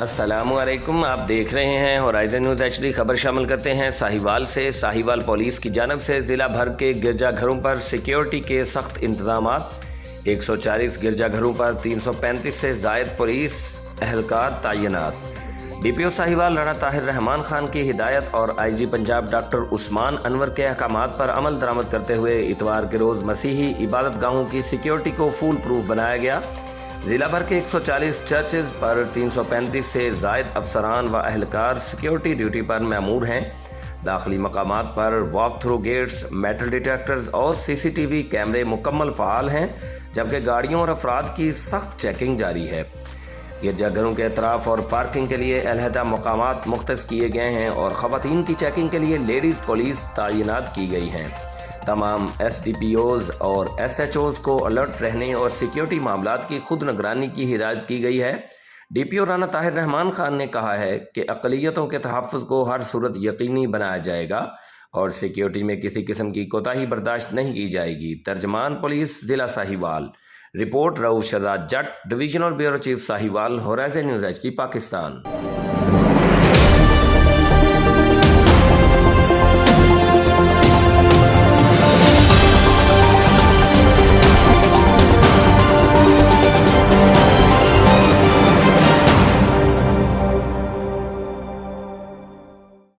अस्सलामुअलैकुम, आप देख रहे हैं होराइज़न न्यूज़ HD। खबर शामिल करते हैं साहिवाल से। साहिवाल पुलिस की जानब से ज़िला भर के गिरजाघरों पर सिक्योरिटी के सख्त इंतजाम। 140 गिरजाघरों पर 335 से ज़ायद पुलिस अहलकार तैनात। DPO साहिवाल राणा ताहिर रहमान खान की हिदायत और IG पंजाब डॉक्टर उस्मान अनवर के अहकामात पर अमल दरामद करते हुए इतवार के रोज़ मसीही इबादत गाहों की सिक्योरिटी को फूल प्रूफ बनाया गया। जिला भर के 140 चर्चेज पर 335 से ज़ायद अफसरान व अहलकार सिक्योरिटी ड्यूटी पर मामूर हैं। दाखिली मकामात पर walk through gates, metal detectors और CCTV कैमरे मुकम्मल फ़ाल हैं, जबकि गाड़ियों और अफराद की सख्त चेकिंग जारी है। गिरजाघरों के अतराफ़ और पार्किंग के लिए अलहदा मकामात मुख्तस किए गए हैं और ख़वातीन की चेकिंग के लिए लेडीज़ पुलिस तैनात की गई हैं। तमाम SDPOs और SHOs को अलर्ट रहने और सिक्योरिटी मामलात की खुद निगरानी की हिदायत की गई है। DPO राणा ताहिर रहमान खान ने कहा है कि अक़लियतों के तहफ़्फ़ुज़ को हर सूरत यकीनी बनाया जाएगा और सिक्योरिटी में किसी किस्म की कोताही बर्दाश्त नहीं की जाएगी। तर्जमान पुलिस ज़िला Sahiwal. Report Rauf Shahzad Jat, divisional bureau chief Sahiwal, Horizon News HD, Pakistan.